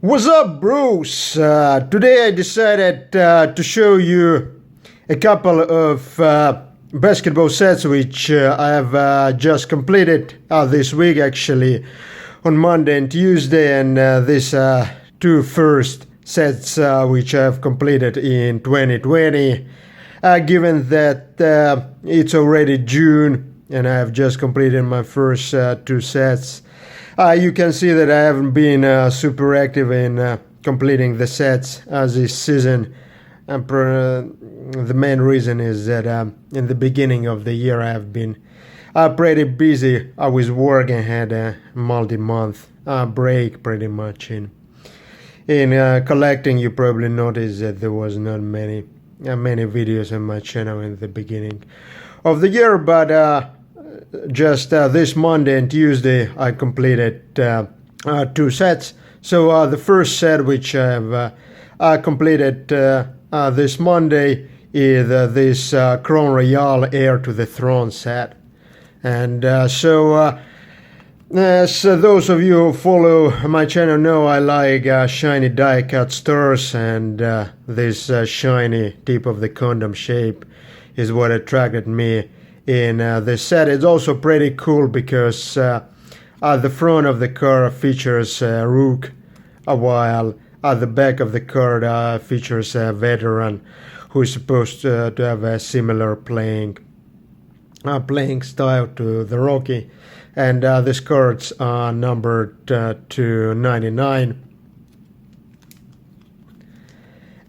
What's up, bros? Today I decided to show you a couple of basketball sets which I have just completed this week, actually, on Monday and Tuesday, and these two first sets which I have completed in 2020. Given that it's already June and I have just completed my first two sets, you can see that I haven't been super active in completing the sets this season. The main reason is that in the beginning of the year I have been pretty busy with work and had a multi-month break pretty much. In collecting, you probably noticed that there was not many videos on my channel in the beginning of the year, but just this Monday and Tuesday I completed two sets. So the first set which I have completed this Monday is this Crown Royale Air to the Throne set. And so those of you who follow my channel know I like shiny die cut stars, and this shiny tip of the condom shape is what attracted me in this set. It's also pretty cool because the front of the card features Rook, while at the back of the card features a veteran who is supposed to have a similar playing style to the Rocky. And these cards are numbered to 99.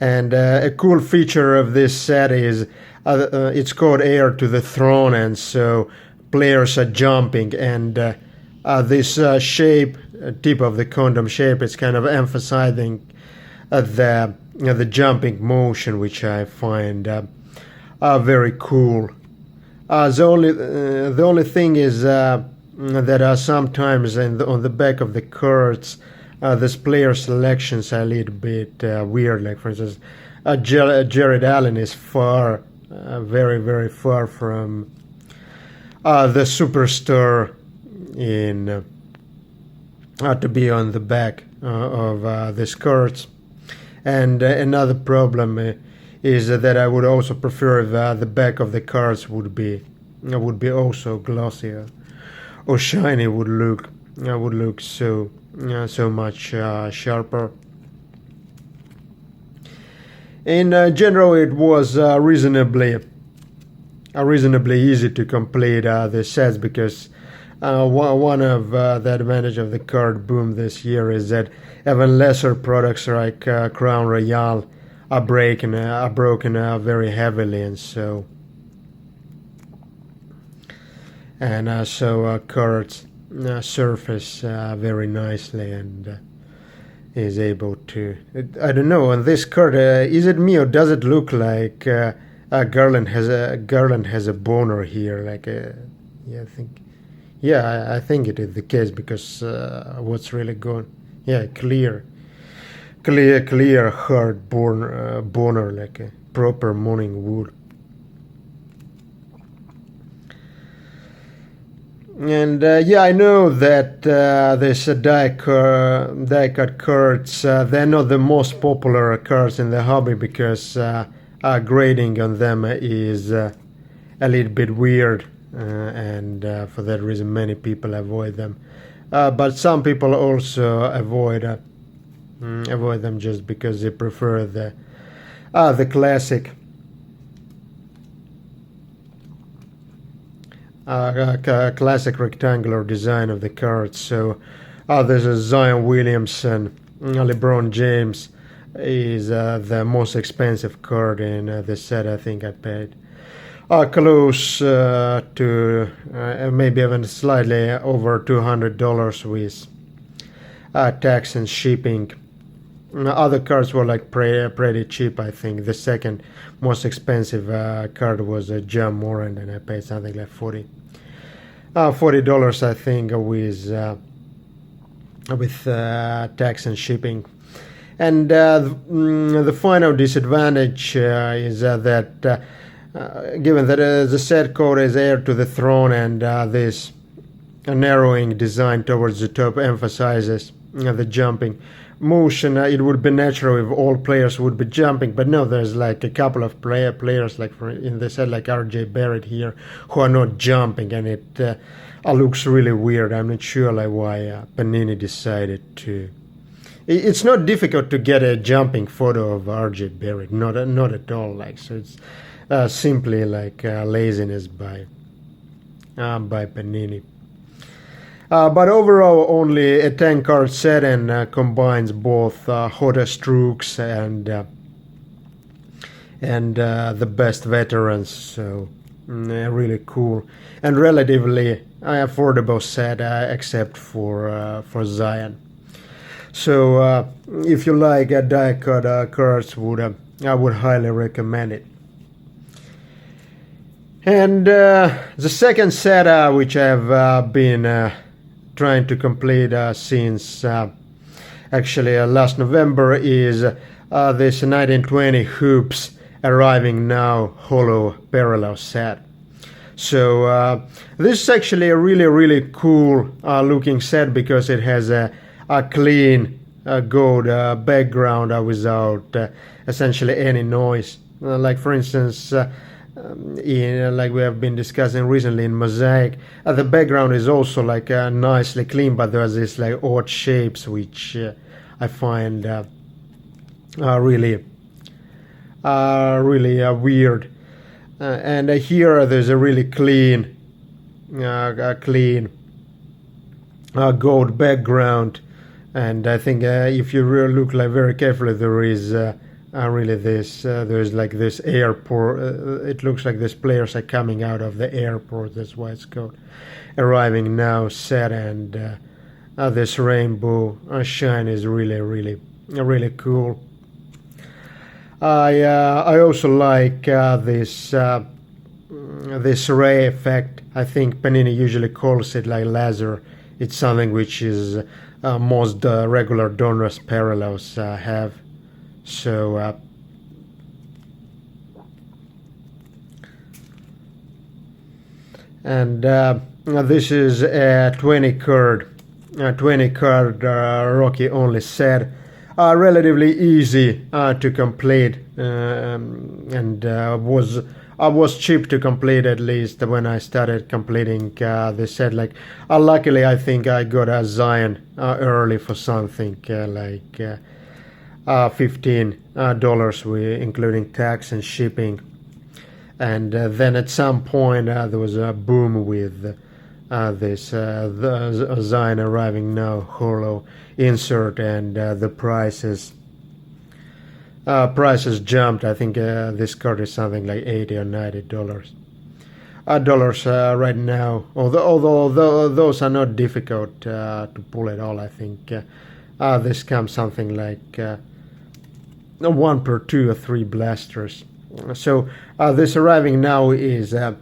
And a cool feature of this set is it's called Air to the Throne, and so players are jumping, and this shape, tip of the condom shape, is kind of emphasizing the jumping motion, which I find very cool. The only thing is that sometimes on the back of the cards, this player selections are a little bit weird. Like, for instance, Jared Allen is very, very far from the superstar in to be on the back of these cards. And another problem is that I would also prefer if the back of the cards would be also glossier or shiny. Would look so much sharper. In general, it was reasonably easy to complete the sets, because one of the advantage of the card boom this year is that even lesser products like Crown Royale are broken very heavily, and so cards surface very nicely and is able to. I don't know, on this card, is it me or does it look like Garland has a boner here? I think it is the case, because what's really going? Yeah, clear hard boner, like a proper morning wood. And I know that this die cut cards, they're not the most popular cards in the hobby, because grading on them is a little bit weird, and for that reason many people avoid them. But some people also avoid them just because they prefer the classic classic rectangular design of the cards. So this is Zion Williamson. LeBron James is the most expensive card in the set. I think I paid close to maybe even slightly over $200 with tax and shipping. Other cards were like pretty cheap. I think the second most expensive card was John Moran, and I paid something like $40, I think, with tax and shipping. And the final disadvantage is that given that the set code is Air to the Throne, and this narrowing design towards the top emphasizes the jumping motion. It would be natural if all players would be jumping, but no, there's like a couple of players like in the set, like RJ Barrett here, who are not jumping, and it looks really weird. I'm not sure like why Panini decided to. It's not difficult to get a jumping photo of RJ Barrett, not at all. Like, so it's simply like laziness by Panini. But overall, only a 10-card set, and combines both hottest Strooks and the best veterans. So really cool and relatively affordable set, except for Zion. So if you like die-cut cards, I would highly recommend it. And the second set, which I've been trying to complete since actually last November, is this 1920 Hoops Arriving Now Holo Parallel set. So this is actually a really cool looking set, because it has a clean gold background without essentially any noise. Like for instance, like we have been discussing recently in Mosaic, the background is also like nicely clean, but there's this like odd shapes which I find really weird. And here there's a really clean gold background, and I think if you really look like very carefully, there is really this there's like this airport. It looks like these players are coming out of the airport. That's why it's called Arriving Now set. And this rainbow shine is really cool. I also like this ray effect. I think Panini usually calls it like laser. It's something which is most regular donruss parallels have. So and this is a 20 card Rocky only set, relatively easy to complete, and was cheap to complete, at least when I started completing this set. Like luckily I think I got a Zion early for something like $15 including tax and shipping, and then at some point there was a boom with this the Zion Arriving Now Holo insert, and the prices jumped. I think this card is something like $80 or $90 right now, although those are not difficult to pull at all. I think this comes something like 1 per 2 or 3 blasters. So this Arriving Now is a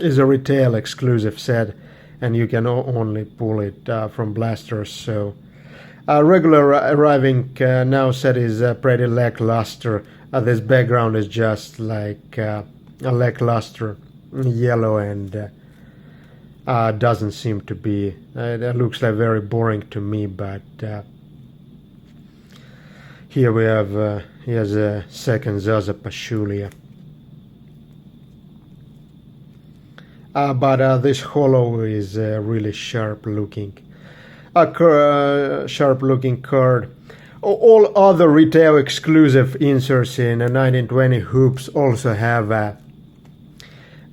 retail exclusive set, and you can only pull it from blasters. So regular Arriving Now set is pretty lackluster. This background is just like a lackluster yellow, and doesn't seem to be. It looks like very boring to me, but. Here we have here's a second Zaza Pachulia. But this Holo is really sharp looking card. All other retail exclusive inserts in 1920 Hoops also have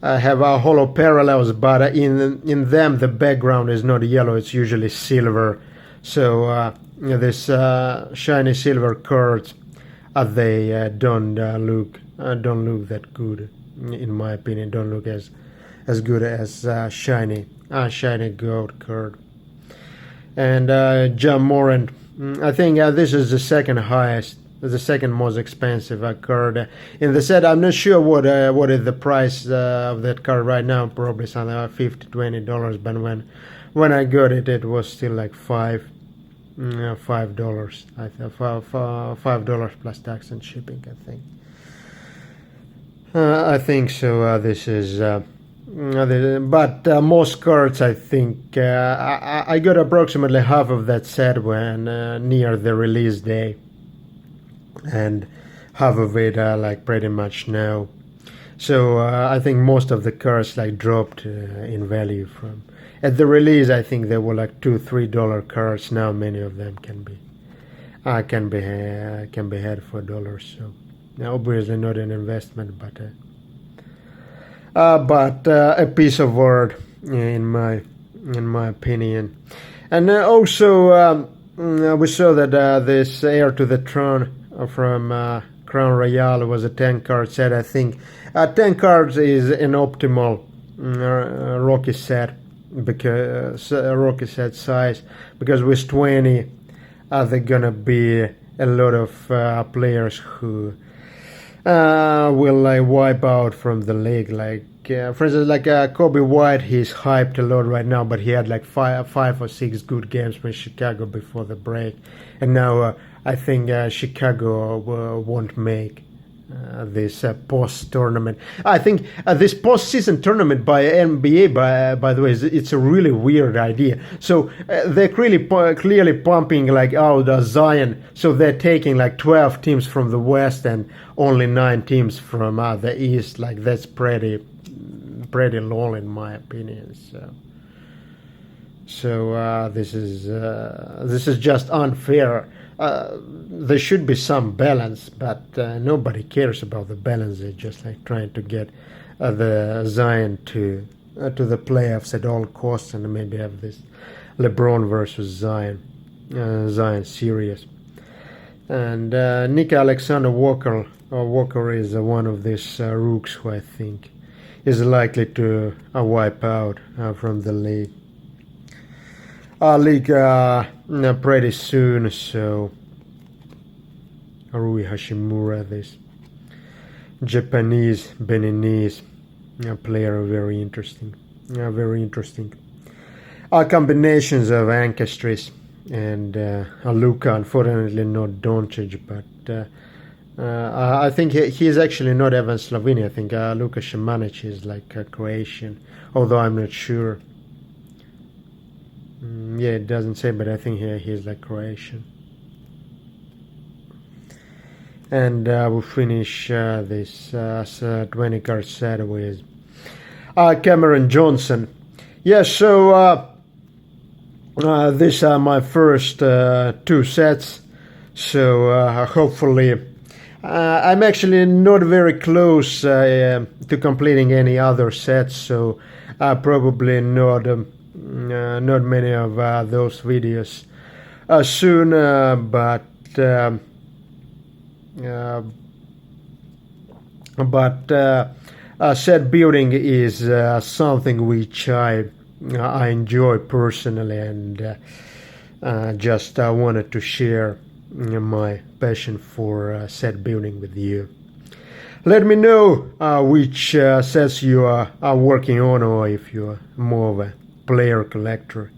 Holo parallels, but in them the background is not yellow; it's usually silver. So this shiny silver cards, they don't look that good, in my opinion. Don't look as good as shiny gold card. And John Morant, I think this is the second most expensive card in the set. I'm not sure what is the price of that card right now. Probably something like $50-$20. But when I got it, it was still like $5. $5. I think $5 plus tax and shipping. I think so. This is but most cards, I think, I got approximately half of that set when near the release day, and half of it like pretty much now. So I think most of the cards like dropped in value from at the release. I think there were like $2-3 cards. Now many of them can be had for dollars. So now obviously not an investment, but a piece of art in my opinion. And also we saw that this Heir to the Throne from Crown Royale was a 10 card set. I think 10 cards is an optimal Rocky set, because Rocky set size, because with 20 there gonna be a lot of players who will like wipe out from the league. Like for instance, like Kobe White, he's hyped a lot right now, but he had like five or six good games with Chicago before the break, and now I think Chicago won't make this post-tournament. I think this post-season tournament by NBA, by the way, it's a really weird idea. So they're clearly pumping like out Zion. So they're taking like 12 teams from the West and only 9 teams from the East. Like that's pretty low in my opinion. So this is just unfair. There should be some balance, but nobody cares about the balance. They're just like trying to get the Zion to the playoffs at all costs, and maybe have this LeBron versus Zion series. And Nick Alexander Walker is one of these rooks who I think is likely to wipe out from the league. Pretty soon. So Rui Hashimura, this Japanese Beninese player, very interesting. Combinations of ancestries, and Luka, unfortunately not Doncic, but I think he is actually not Evan Slovenia. I think Luka Šimanić is like Croatian, although I'm not sure. Yeah, it doesn't say, but I think he's like Croatian. And we'll finish this 20 card set with Cameron Johnson. Yeah, so these are my first 2 sets. So hopefully, I'm actually not very close to completing any other sets. So probably not many of those videos soon, but set building is something which I enjoy personally, and just wanted to share my passion for set building with you. Let me know which sets you are working on, or if you're more of a player collector.